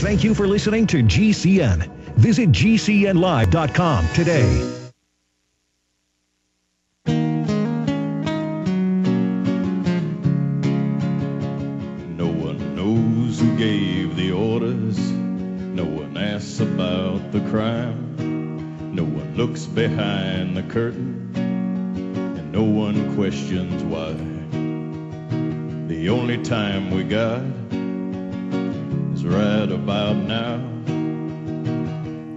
Thank you for listening to GCN. Visit GCNlive.com today. No one knows who gave the orders. No one asks about the crime. No one looks behind the curtain. And no one questions why. The only time we got is right about now.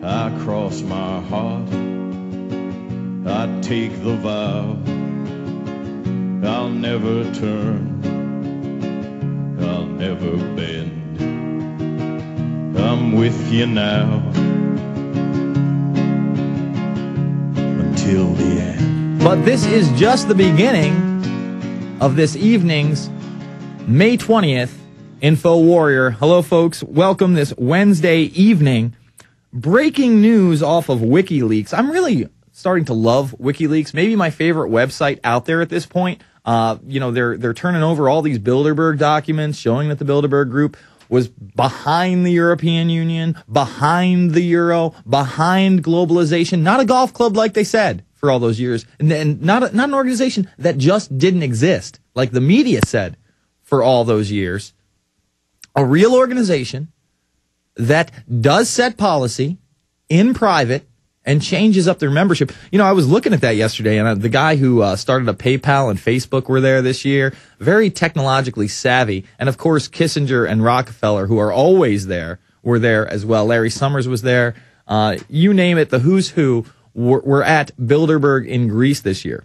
I cross my heart, I take the vow, I'll never turn, I'll never bend. I'm with you now until the end. But this is just the beginning of this evening's May 20th Infowarrior. Hello, folks. Welcome this Wednesday evening. Breaking news off of WikiLeaks. I'm really starting to love WikiLeaks. Maybe my favorite website out there at this point. They're turning over all these Bilderberg documents showing that the Bilderberg Group was behind the European Union, behind the Euro, behind globalization. Not a golf club like they said for all those years, and not an organization that just didn't exist like the media said for all those years. A real organization that does set policy in private and changes up their membership. You know, I was looking at that yesterday, and the guy who started up PayPal and Facebook were there this year. Very technologically savvy. And, of course, Kissinger and Rockefeller, who are always there, were there as well. Larry Summers was there. You name it, the who's who were at Bilderberg in Greece this year.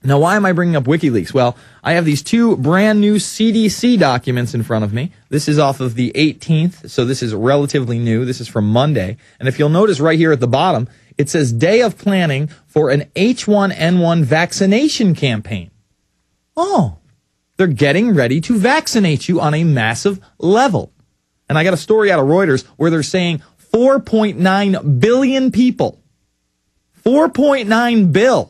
Now, why am I bringing up WikiLeaks? Well, I have these two brand new CDC documents in front of me. This is off of the 18th, so this is relatively new. This is from Monday. And if you'll notice right here at the bottom, it says day of planning for an H1N1 vaccination campaign. Oh, they're getting ready to vaccinate you on a massive level. And I got a story out of Reuters where they're saying 4.9 billion people. 4.9 bill.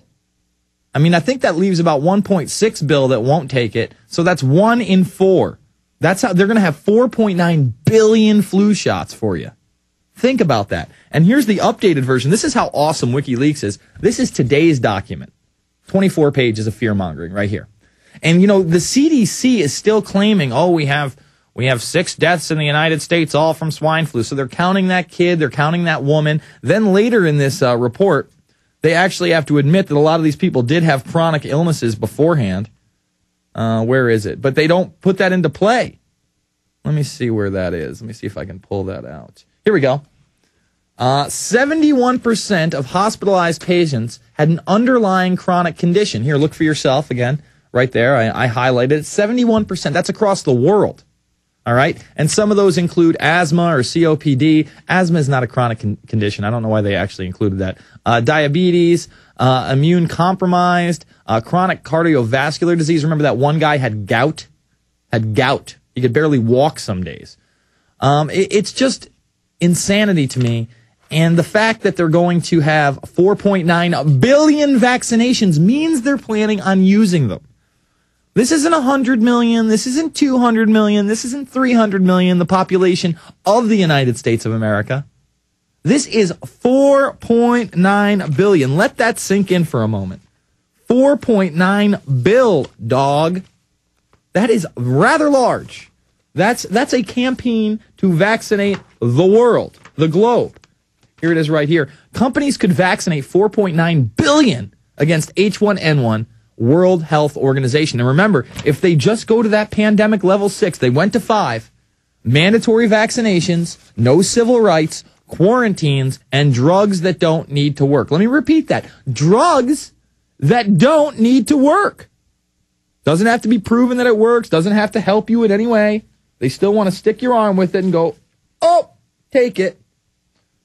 I mean, I think that leaves about 1.6 bill that won't take it. So that's 1 in 4. That's how they're going to have 4.9 billion flu shots for you. Think about that. And here's the updated version. This is how awesome WikiLeaks is. This is today's document. 24 pages of fear-mongering right here. And, you know, the CDC is still claiming, oh, we have 6 deaths in the United States, all from swine flu. So they're counting that kid. They're counting that woman. Then later in this report, they actually have to admit that a lot of these people did have chronic illnesses beforehand. Where is it? But they don't put that into play. Let me see where that is. Let me see if I can pull that out. Here we go. 71% of hospitalized patients had an underlying chronic condition. Here, look for yourself again. Right there. I highlighted it. 71%. That's across the world. All right. And some of those include asthma or COPD. Asthma is not a chronic condition. I don't know why they actually included that. Diabetes, immune compromised, chronic cardiovascular disease. Remember that one guy had gout? He could barely walk some days. It's just insanity to me. And the fact that they're going to have 4.9 billion vaccinations means they're planning on using them. This isn't 100 million. This isn't 200 million. This isn't 300 million, the population of the United States of America. This is 4.9 billion. Let that sink in for a moment. 4.9 bill, dog. That is rather large. That's a campaign to vaccinate the world, the globe. Here it is right here. Companies could vaccinate 4.9 billion against H1N1. World Health Organization. And remember, if they just go to that pandemic level 6, they went to 5, mandatory vaccinations, no civil rights, quarantines, and drugs that don't need to work. Let me repeat that. Drugs that don't need to work. Doesn't have to be proven that it works, doesn't have to help you in any way. They still want to stick your arm with it and go, oh, take it.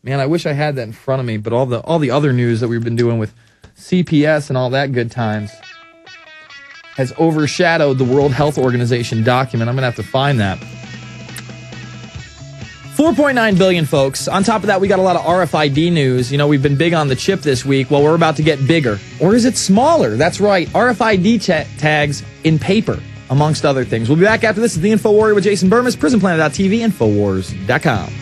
Man, I wish I had that in front of me, but all the other news that we've been doing with CPS and all that good times has overshadowed the World Health Organization document. I'm going to have to find that. 4.9 billion, folks. On top of that, we got a lot of RFID news. You know, we've been big on the chip this week. Well, we're about to get bigger. Or is it smaller? That's right. RFID tags in paper. amongst other things. We'll be back after this. Is the Infowarrior with Jason Bermas, prisonplanet.tv, Infowars.com.